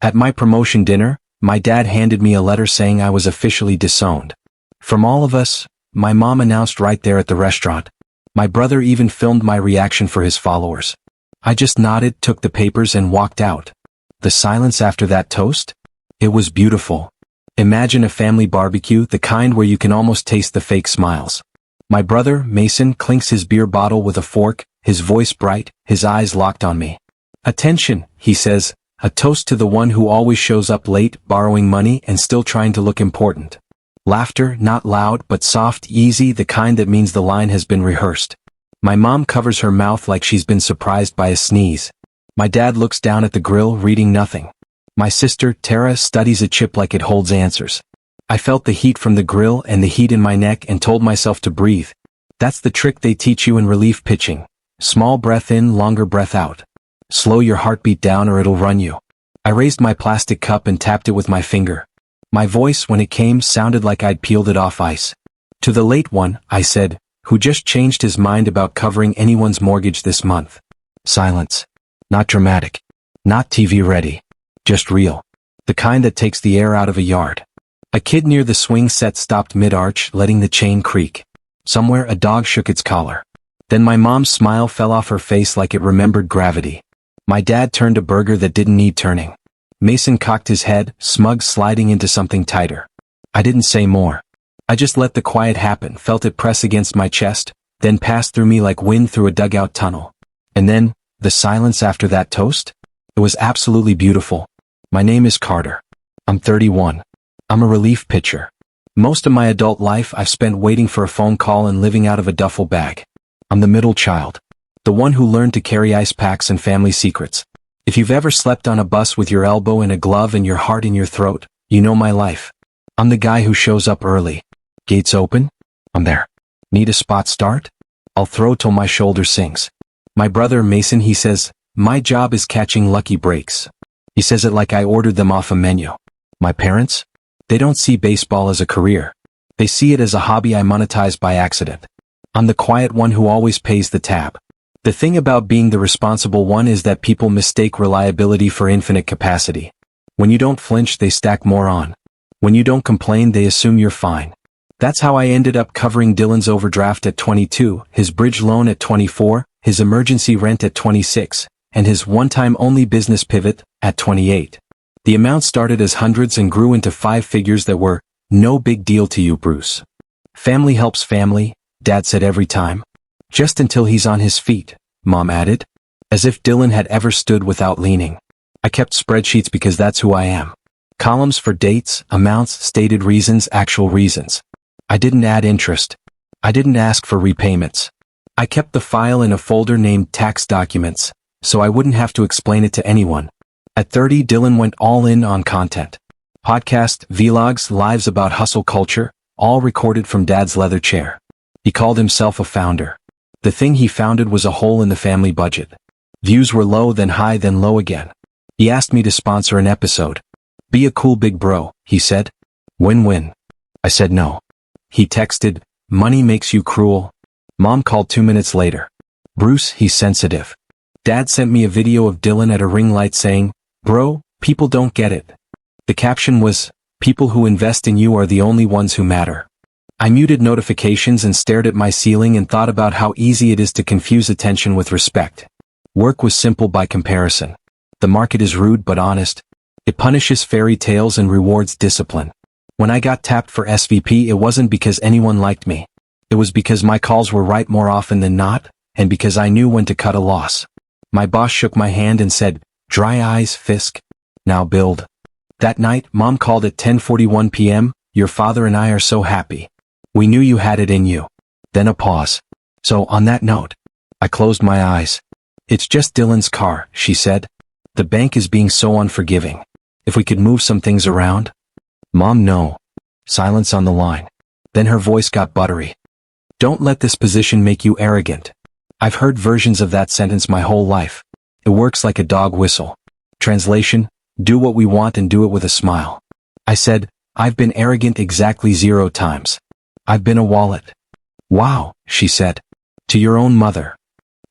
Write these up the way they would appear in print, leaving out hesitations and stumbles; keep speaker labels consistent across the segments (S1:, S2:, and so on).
S1: At my promotion dinner, my dad handed me a letter saying I was officially disowned. From all of us, my mom announced right there at the restaurant. My brother even filmed my reaction for his followers. I just nodded, took the papers and walked out. The silence after that toast? It was beautiful. Imagine a family barbecue, the kind where you can almost taste the fake smiles. My brother, Mason, clinks his beer bottle with a fork, his voice bright, his eyes locked on me. "Attention," he says, "a toast to the one who always shows up late, borrowing money and still trying to look important." Laughter, not loud but soft, easy, the kind that means the line has been rehearsed. My mom covers her mouth like she's been surprised by a sneeze. My dad looks down at the grill, reading nothing. My sister, Tara, studies a chip like it holds answers. I felt the heat from the grill and the heat in my neck and told myself to breathe. That's the trick they teach you in relief pitching. Small breath in, longer breath out. Slow your heartbeat down or it'll run you. I raised my plastic cup and tapped it with my finger. My voice, when it came, sounded like I'd peeled it off ice. "To the late one," I said, "who just changed his mind about covering anyone's mortgage this month." Silence. Not dramatic. Not TV ready. Just real. The kind that takes the air out of a yard. A kid near the swing set stopped mid-arch, letting the chain creak. Somewhere a dog shook its collar. Then my mom's smile fell off her face like it remembered gravity. My dad turned a burger that didn't need turning. Mason cocked his head, smug, sliding into something tighter. I didn't say more. I just let the quiet happen, felt it press against my chest, then pass through me like wind through a dugout tunnel. And then, the silence after that toast? It was absolutely beautiful. My name is Carter. I'm 31. I'm a relief pitcher. Most of my adult life I've spent waiting for a phone call and living out of a duffel bag. I'm the middle child. The one who learned to carry ice packs and family secrets. If you've ever slept on a bus with your elbow in a glove and your heart in your throat, you know my life. I'm the guy who shows up early. Gates open? I'm there. Need a spot start? I'll throw till my shoulder sings. My brother Mason, he says, my job is catching lucky breaks. He says it like I ordered them off a menu. My parents? They don't see baseball as a career. They see it as a hobby I monetize by accident. I'm the quiet one who always pays the tab. The thing about being the responsible one is that people mistake reliability for infinite capacity. When you don't flinch, they stack more on. When you don't complain, they assume you're fine. That's how I ended up covering Dylan's overdraft at 22, his bridge loan at 24, his emergency rent at 26, and his one-time only business pivot at 28. The amount started as hundreds and grew into 5 figures that were no big deal to you, Bruce. Family helps family, Dad said every time. Just until he's on his feet, Mom added. As if Dylan had ever stood without leaning. I kept spreadsheets because that's who I am. Columns for dates, amounts, stated reasons, actual reasons. I didn't add interest. I didn't ask for repayments. I kept the file in a folder named Tax Documents, so I wouldn't have to explain it to anyone. At 30, Dylan went all in on content. Podcast, vlogs, lives about hustle culture, all recorded from Dad's leather chair. He called himself a founder. The thing he founded was a hole in the family budget. Views were low, then high, then low again. He asked me to sponsor an episode. Be a cool big bro, he said. Win-win. I said no. He texted, money makes you cruel. Mom called 2 minutes later. Bruce, he's sensitive. Dad sent me a video of Dylan at a ring light saying, bro, people don't get it. The caption was, people who invest in you are the only ones who matter. I muted notifications and stared at my ceiling and thought about how easy it is to confuse attention with respect. Work was simple by comparison. The market is rude but honest. It punishes fairy tales and rewards discipline. When I got tapped for SVP, it wasn't because anyone liked me. It was because my calls were right more often than not, and because I knew when to cut a loss. My boss shook my hand and said, dry eyes, Fisk. Now build. That night, Mom called at 10:41 p.m., your father and I are so happy. We knew you had it in you. Then a pause. So, on that note, I closed my eyes. It's just Dylan's car, she said. The bank is being so unforgiving. If we could move some things around? Mom, no. Silence on the line. Then her voice got buttery. Don't let this position make you arrogant. I've heard versions of that sentence my whole life. It works like a dog whistle. Translation, do what we want and do it with a smile. I said, I've been arrogant exactly 0 times. I've been a wallet. Wow, she said. To your own mother.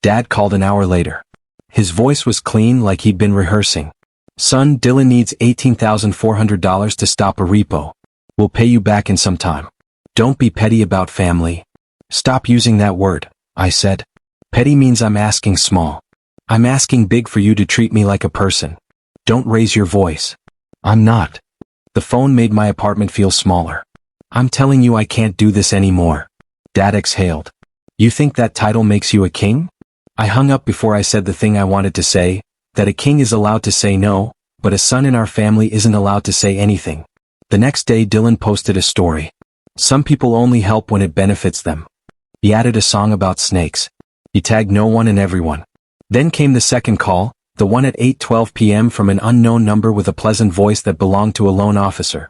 S1: Dad called an hour later. His voice was clean like he'd been rehearsing. Son, Dylan needs $18,400 to stop a repo. We'll pay you back in some time. Don't be petty about family. Stop using that word, I said. Petty means I'm asking small. I'm asking big for you to treat me like a person. Don't raise your voice. I'm not. The phone made my apartment feel smaller. I'm telling you I can't do this anymore. Dad exhaled. You think that title makes you a king? I hung up before I said the thing I wanted to say, that a king is allowed to say no, but a son in our family isn't allowed to say anything. The next day Dylan posted a story. Some people only help when it benefits them. He added a song about snakes. He tagged no one and everyone. Then came the second call, the one at 8:12 p.m. from an unknown number with a pleasant voice that belonged to a loan officer.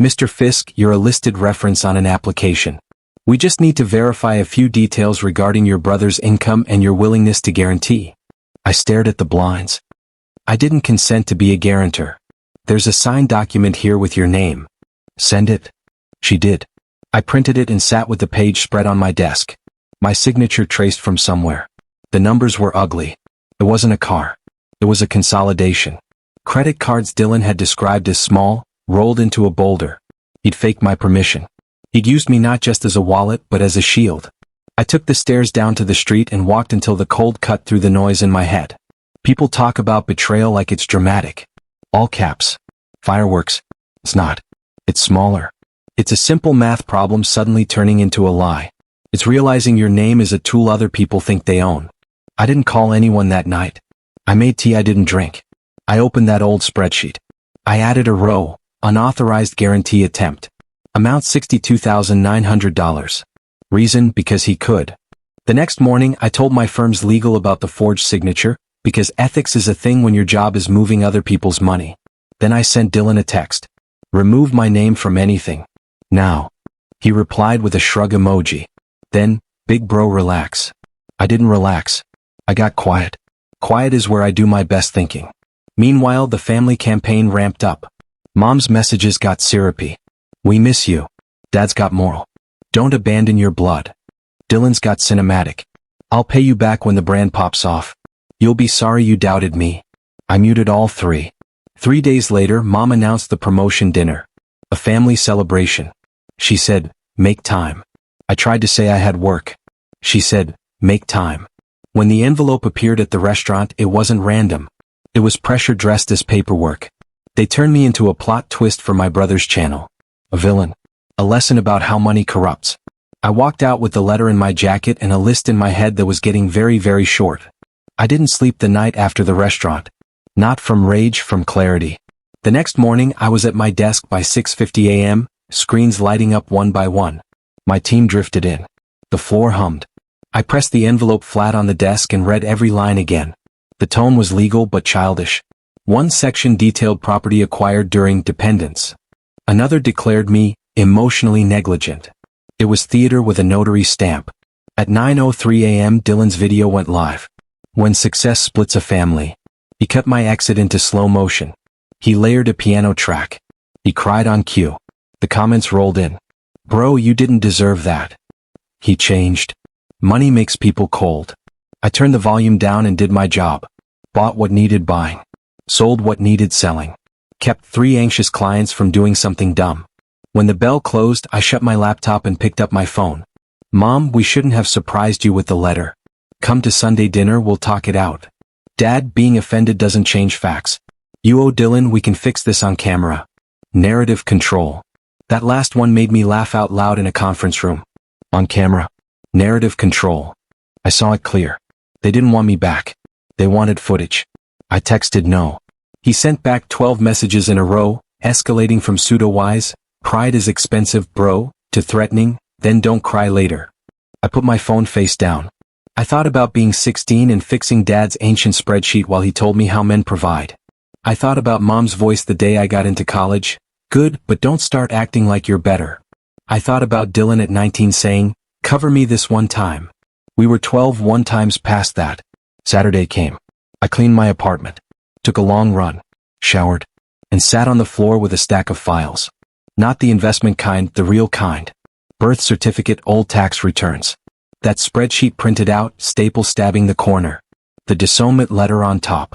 S1: Mr. Fisk, you're a listed reference on an application. We just need to verify a few details regarding your brother's income and your willingness to guarantee. I stared at the blinds. I didn't consent to be a guarantor. There's a signed document here with your name. Send it. She did. I printed it and sat with the page spread on my desk. My signature traced from somewhere. The numbers were ugly. It wasn't a car. It was a consolidation. Credit cards Dylan had described as small, rolled into a boulder. He'd faked my permission. He'd used me not just as a wallet but as a shield. I took the stairs down to the street and walked until the cold cut through the noise in my head. People talk about betrayal like it's dramatic. All caps. Fireworks. It's not. It's smaller. It's a simple math problem suddenly turning into a lie. It's realizing your name is a tool other people think they own. I didn't call anyone that night. I made tea I didn't drink. I opened that old spreadsheet. I added a row, unauthorized guarantee attempt. Amount $62,900. Reason, because he could. The next morning I told my firm's legal about the forged signature, because ethics is a thing when your job is moving other people's money. Then I sent Dylan a text. Remove my name from anything. Now. He replied with a shrug emoji. Then, big bro, relax. I didn't relax. I got quiet. Quiet is where I do my best thinking. Meanwhile, the family campaign ramped up. Mom's messages got syrupy. We miss you. Dad's got moral. Don't abandon your blood. Dylan's got cinematic. I'll pay you back when the brand pops off. You'll be sorry you doubted me. I muted all three. 3 days later, Mom announced the promotion dinner. A family celebration. She said, make time. I tried to say I had work. She said, make time. When the envelope appeared at the restaurant, it wasn't random. It was pressure dressed as paperwork. They turned me into a plot twist for my brother's channel. A villain. A lesson about how money corrupts. I walked out with the letter in my jacket and a list in my head that was getting very, very short. I didn't sleep the night after the restaurant. Not from rage, from clarity. The next morning, I was at my desk by 6:50 a.m., screens lighting up one by one. My team drifted in. The floor hummed. I pressed the envelope flat on the desk and read every line again. The tone was legal but childish. One section detailed property acquired during dependence. Another declared me emotionally negligent. It was theater with a notary stamp. At 9:03 a.m. Dylan's video went live. When success splits a family. He cut my exit into slow motion. He layered a piano track. He cried on cue. The comments rolled in. Bro, you didn't deserve that. He changed. Money makes people cold. I turned the volume down and did my job. Bought what needed buying. Sold what needed selling. Kept 3 anxious clients from doing something dumb. When the bell closed, I shut my laptop and picked up my phone. Mom, we shouldn't have surprised you with the letter. Come to Sunday dinner, we'll talk it out. Dad, being offended doesn't change facts. You owe Dylan, we can fix this on camera. Narrative control. That last one made me laugh out loud in a conference room. On camera. Narrative control. I saw it clear. They didn't want me back. They wanted footage. I texted no. He sent back 12 messages in a row, escalating from pseudo-wise, pride is expensive bro, to threatening, then don't cry later. I put my phone face down. I thought about being 16 and fixing Dad's ancient spreadsheet while he told me how men provide. I thought about Mom's voice the day I got into college. Good, but don't start acting like you're better. I thought about Dylan at 19 saying, cover me this one time. We were 12 one times past that. Saturday came. I cleaned my apartment. Took a long run. Showered. And sat on the floor with a stack of files. Not the investment kind, the real kind. Birth certificate, old tax returns. That spreadsheet printed out, staple stabbing the corner. The disowned letter on top.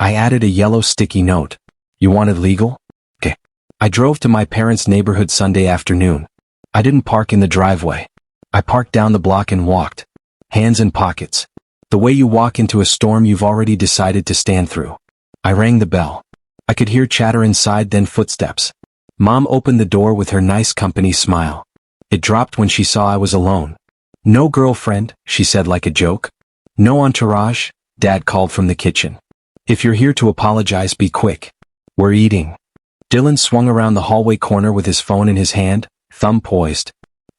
S1: I added a yellow sticky note. You wanted legal? Okay. I drove to my parents' neighborhood Sunday afternoon. I didn't park in the driveway. I parked down the block and walked. Hands in pockets. The way you walk into a storm you've already decided to stand through. I rang the bell. I could hear chatter inside, then footsteps. Mom opened the door with her nice company smile. It dropped when she saw I was alone. No girlfriend, she said like a joke. No entourage, Dad called from the kitchen. If you're here to apologize, be quick. We're eating. Dylan swung around the hallway corner with his phone in his hand, thumb poised.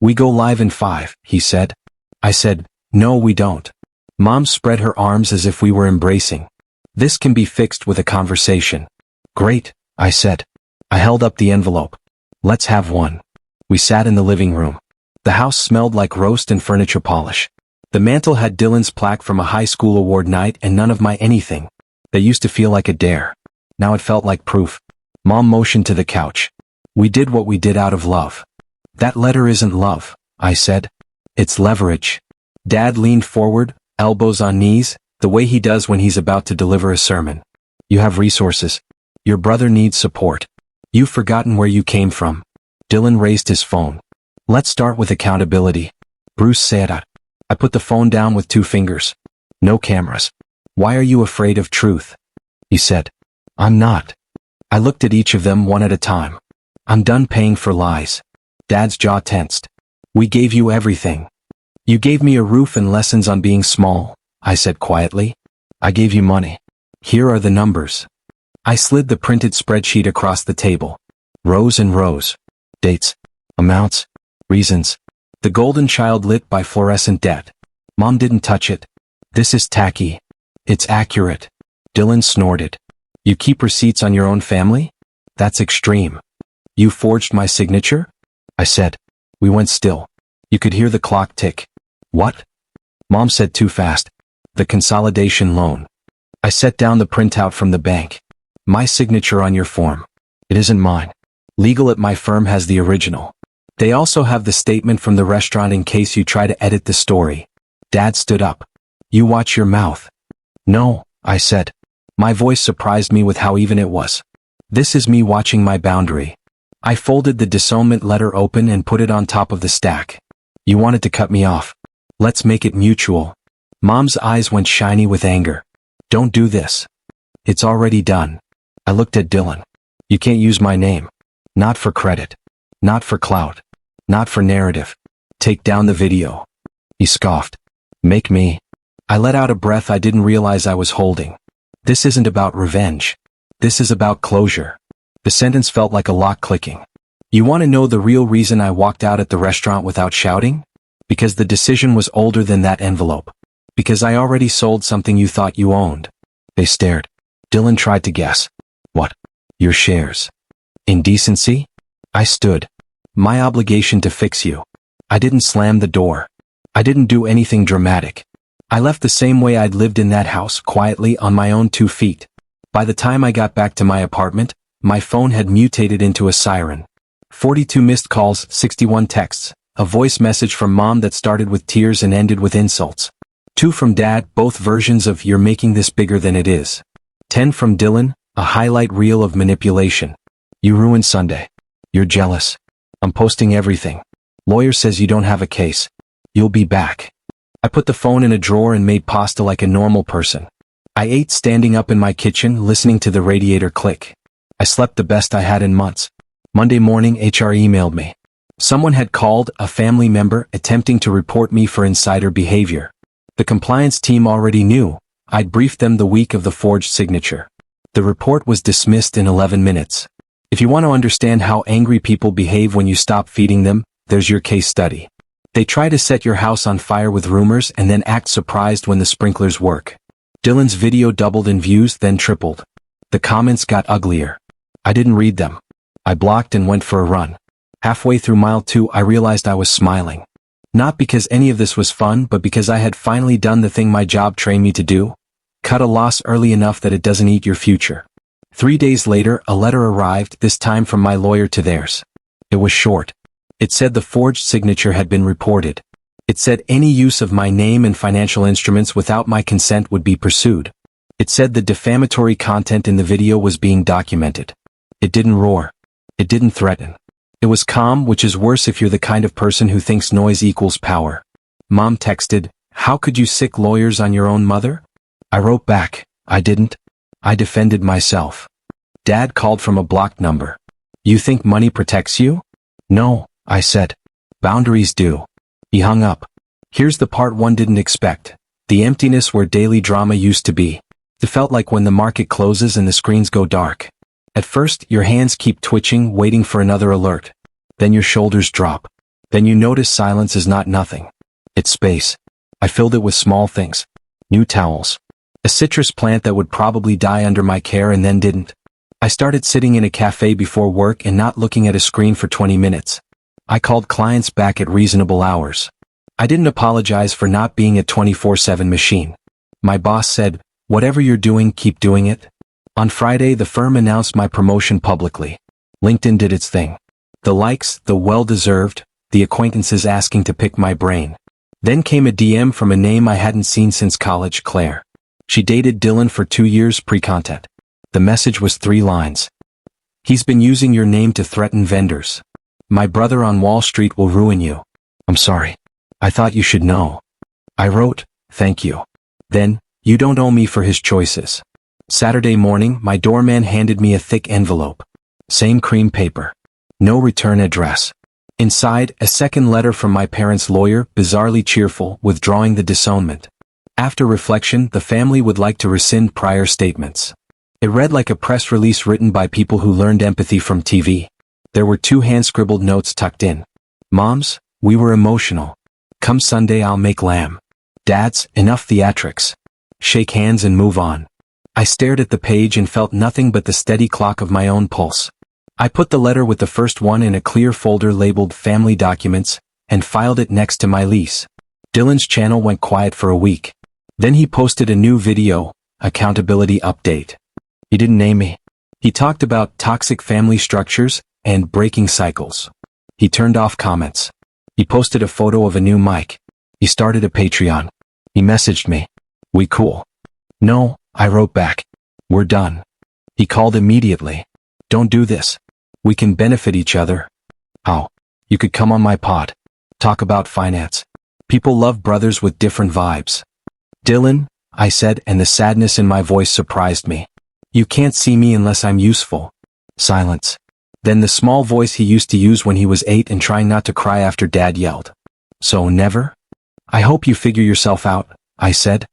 S1: We go live in 5, he said. I said, no we don't. Mom spread her arms as if we were embracing. This can be fixed with a conversation. Great, I said. I held up the envelope. Let's have one. We sat in the living room. The house smelled like roast and furniture polish. The mantel had Dylan's plaque from a high school award night and none of my anything. That used to feel like a dare. Now it felt like proof. Mom motioned to the couch. We did what we did out of love. That letter isn't love, I said. It's leverage. Dad leaned forward, elbows on knees, the way he does when he's about to deliver a sermon. You have resources. Your brother needs support. You've forgotten where you came from. Dylan raised his phone. Let's start with accountability. Bruce said. I put the phone down with 2 fingers. No cameras. Why are you afraid of truth? He said. I'm not. I looked at each of them one at a time. I'm done paying for lies. Dad's jaw tensed. We gave you everything. You gave me a roof and lessons on being small, I said quietly. I gave you money. Here are the numbers. I slid the printed spreadsheet across the table. Rows and rows. Dates. Amounts. Reasons. The golden child lit by fluorescent debt. Mom didn't touch it. This is tacky. It's accurate. Dylan snorted. You keep receipts on your own family? That's extreme. You forged my signature? I said. We went still. You could hear the clock tick. What? Mom said too fast. The consolidation loan. I set down the printout from the bank. My signature on your form. It isn't mine. Legal at my firm has the original. They also have the statement from the restaurant in case you try to edit the story. Dad stood up. You watch your mouth. No, I said. My voice surprised me with how even it was. This is me watching my boundary. I folded the disownment letter open and put it on top of the stack. You wanted to cut me off. Let's make it mutual. Mom's eyes went shiny with anger. Don't do this. It's already done. I looked at Dylan. You can't use my name. Not for credit. Not for clout. Not for narrative. Take down the video. He scoffed. Make me. I let out a breath I didn't realize I was holding. This isn't about revenge. This is about closure. The sentence felt like a lock clicking. You want to know the real reason I walked out at the restaurant without shouting? Because the decision was older than that envelope. Because I already sold something you thought you owned. They stared. Dylan tried to guess. What? Your shares. Indecency? I stood. My obligation to fix you. I didn't slam the door. I didn't do anything dramatic. I left the same way I'd lived in that house, quietly on my own 2 feet. By the time I got back to my apartment, my phone had mutated into a siren. 42 missed calls, 61 texts, a voice message from Mom that started with tears and ended with insults. 2 from Dad, both versions of "You're making this bigger than it is." 10 from Dylan, a highlight reel of manipulation. You ruined Sunday. You're jealous. I'm posting everything. Lawyer says you don't have a case. You'll be back. I put the phone in a drawer and made pasta like a normal person. I ate standing up in my kitchen, listening to the radiator click. I slept the best I had in months. Monday morning, HR emailed me. Someone had called, a family member, attempting to report me for insider behavior. The compliance team already knew. I'd briefed them the week of the forged signature. The report was dismissed in 11 minutes. If you want to understand how angry people behave when you stop feeding them, there's your case study. They try to set your house on fire with rumors and then act surprised when the sprinklers work. Dylan's video doubled in views, then tripled. The comments got uglier. I didn't read them. I blocked and went for a run. Halfway through mile 2, I realized I was smiling. Not because any of this was fun, but because I had finally done the thing my job trained me to do. Cut a loss early enough that it doesn't eat your future. 3 days later, a letter arrived, this time from my lawyer to theirs. It was short. It said the forged signature had been reported. It said any use of my name and financial instruments without my consent would be pursued. It said the defamatory content in the video was being documented. It didn't roar. It didn't threaten. It was calm, which is worse if you're the kind of person who thinks noise equals power. Mom texted, "How could you sick lawyers on your own mother?" I wrote back, "I didn't. I defended myself." Dad called from a blocked number. "You think money protects you?" "No," I said. "Boundaries do." He hung up. Here's the part one didn't expect. The emptiness where daily drama used to be. It felt like when the market closes and the screens go dark. At first, your hands keep twitching, waiting for another alert. Then your shoulders drop. Then you notice silence is not nothing. It's space. I filled it with small things. New towels. A citrus plant that would probably die under my care and then didn't. I started sitting in a cafe before work and not looking at a screen for 20 minutes. I called clients back at reasonable hours. I didn't apologize for not being a 24/7 machine. My boss said, "Whatever you're doing, keep doing it." On Friday, the firm announced my promotion publicly. LinkedIn did its thing. The likes, the well-deserved, the acquaintances asking to pick my brain. Then came a DM from a name I hadn't seen since college, Claire. She dated Dylan for 2 years pre-content. The message was 3 lines. "He's been using your name to threaten vendors. My brother on Wall Street will ruin you. I'm sorry. I thought you should know." I wrote, "Thank you." Then, "You don't owe me for his choices." Saturday morning, my doorman handed me a thick envelope. Same cream paper. No return address. Inside, a second letter from my parents' lawyer, bizarrely cheerful, withdrawing the disownment. After reflection, the family would like to rescind prior statements. It read like a press release written by people who learned empathy from TV. There were 2 hand-scribbled notes tucked in. Moms, we were emotional. Come Sunday I'll make lamb. Dads, enough theatrics. Shake hands and move on. I stared at the page and felt nothing but the steady clock of my own pulse. I put the letter with the first one in a clear folder labeled Family Documents, and filed it next to my lease. Dylan's channel went quiet for a week. Then he posted a new video, accountability update. He didn't name me. He talked about toxic family structures and breaking cycles. He turned off comments. He posted a photo of a new mic. He started a Patreon. He messaged me. "We cool?" "No," I wrote back. "We're done." He called immediately. "Don't do this. We can benefit each other." "How?" "You could come on my pod. Talk about finance. People love brothers with different vibes." "Dylan," I said, and the sadness in my voice surprised me. "You can't see me unless I'm useful." Silence. Then the small voice he used to use when he was 8 and trying not to cry after Dad yelled. "So never?" "I hope you figure yourself out," I said.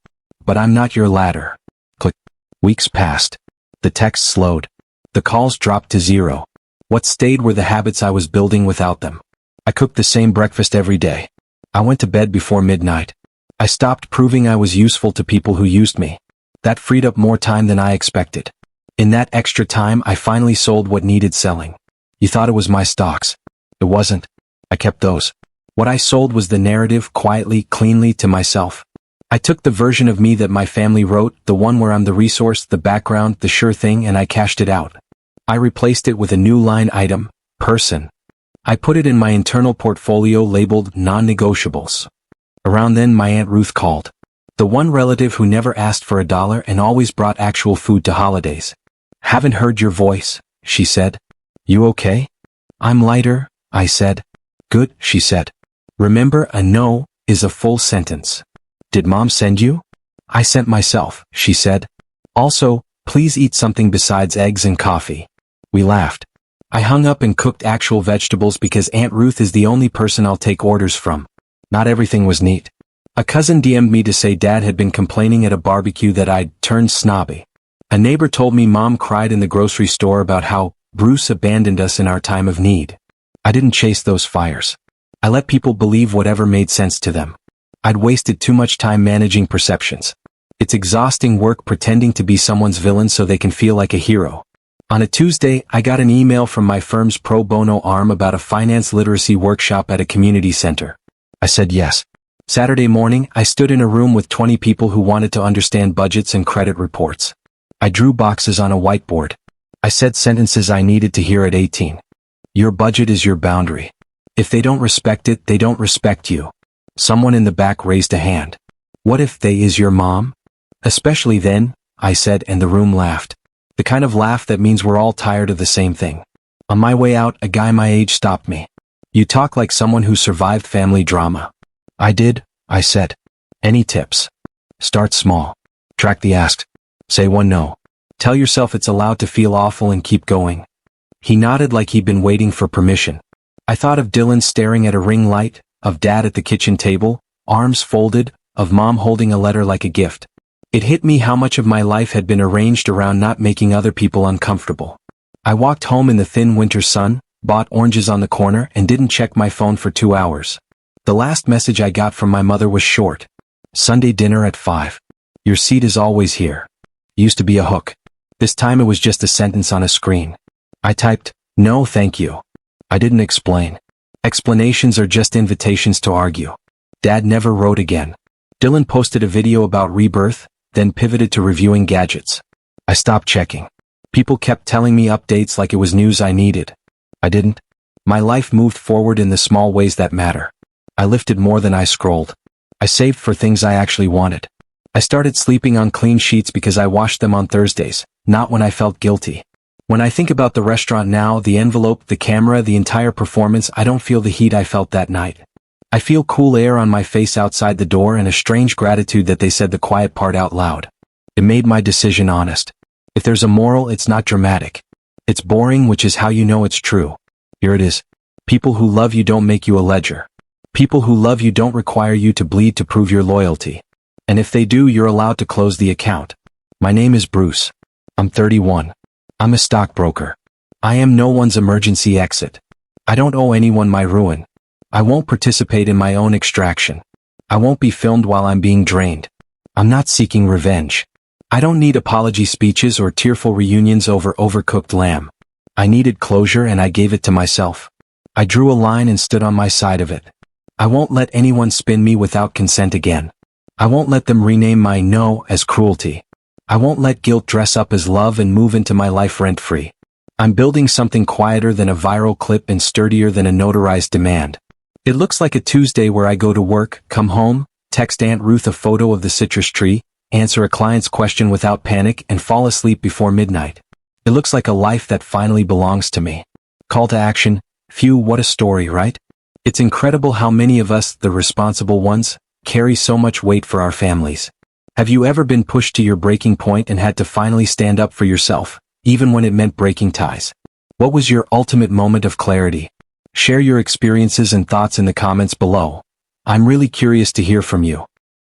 S1: "But I'm not your ladder." Click. Weeks passed. The texts slowed. The calls dropped to 0. What stayed were the habits I was building without them. I cooked the same breakfast every day. I went to bed before midnight. I stopped proving I was useful to people who used me. That freed up more time than I expected. In that extra time, I finally sold what needed selling. You thought it was my stocks. It wasn't. I kept those. What I sold was the narrative, quietly, cleanly, to myself. I took the version of me that my family wrote, the one where I'm the resource, the background, the sure thing, and I cashed it out. I replaced it with a new line item, person. I put it in my internal portfolio labeled non-negotiables. Around then my Aunt Ruth called. The one relative who never asked for $1 and always brought actual food to holidays. "Haven't heard your voice," she said. "You okay?" "I'm lighter," I said. "Good," she said. "Remember, a no is a full sentence." "Did Mom send you?" "I sent myself," she said. "Also, please eat something besides eggs and coffee." We laughed. I hung up and cooked actual vegetables because Aunt Ruth is the only person I'll take orders from. Not everything was neat. A cousin DM'd me to say Dad had been complaining at a barbecue that I'd turned snobby. A neighbor told me Mom cried in the grocery store about how Bruce abandoned us in our time of need. I didn't chase those fires. I let people believe whatever made sense to them. I'd wasted too much time managing perceptions. It's exhausting work pretending to be someone's villain so they can feel like a hero. On a Tuesday, I got an email from my firm's pro bono arm about a finance literacy workshop at a community center. I said yes. Saturday morning, I stood in a room with 20 people who wanted to understand budgets and credit reports. I drew boxes on a whiteboard. I said sentences I needed to hear at 18. Your budget is your boundary. If they don't respect it, they don't respect you. Someone in the back raised a hand. What if they is your mom? Especially then, I said, and the room laughed. The kind of laugh that means we're all tired of the same thing. On my way out, a guy my age stopped me. You talk like someone who survived family drama. I did, I said. Any tips? Start small. Track asked. Say one no. Tell yourself it's allowed to feel awful and keep going. He nodded like he'd been waiting for permission. I thought of Dylan staring at a ring light, of Dad at the kitchen table, arms folded, of Mom holding a letter like a gift. It hit me how much of my life had been arranged around not making other people uncomfortable. I walked home in the thin winter sun, bought oranges on the corner, and didn't check my phone for 2 hours. The last message I got from my mother was short. Sunday dinner at 5. Your seat is always here. Used to be a hook. This time it was just a sentence on a screen. I typed, no thank you. I didn't explain. Explanations are just invitations to argue. Dad never wrote again. Dylan posted a video about rebirth, then pivoted to reviewing gadgets. I stopped checking. People kept telling me updates like it was news I needed. I didn't. My life moved forward in the small ways that matter. I lifted more than I scrolled. I saved for things I actually wanted. I started sleeping on clean sheets because I washed them on Thursdays, not when I felt guilty. When I think about the restaurant now, the envelope, the camera, the entire performance, I don't feel the heat I felt that night. I feel cool air on my face outside the door and a strange gratitude that they said the quiet part out loud. It made my decision honest. If there's a moral, it's not dramatic. It's boring, which is how you know it's true. Here it is. People who love you don't make you a ledger. People who love you don't require you to bleed to prove your loyalty. And if they do, you're allowed to close the account. My name is Bruce. I'm 31. I'm a stockbroker. I am no one's emergency exit. I don't owe anyone my ruin. I won't participate in my own extraction. I won't be filmed while I'm being drained. I'm not seeking revenge. I don't need apology speeches or tearful reunions over overcooked lamb. I needed closure and I gave it to myself. I drew a line and stood on my side of it. I won't let anyone spin me without consent again. I won't let them rename my no as cruelty. I won't let guilt dress up as love and move into my life rent-free. I'm building something quieter than a viral clip and sturdier than a notarized demand. It looks like a Tuesday where I go to work, come home, text Aunt Ruth a photo of the citrus tree, answer a client's question without panic, and fall asleep before midnight. It looks like a life that finally belongs to me. Call to action. Phew, what a story, right? It's incredible how many of us, the responsible ones, carry so much weight for our families. Have you ever been pushed to your breaking point and had to finally stand up for yourself, even when it meant breaking ties? What was your ultimate moment of clarity? Share your experiences and thoughts in the comments below. I'm really curious to hear from you.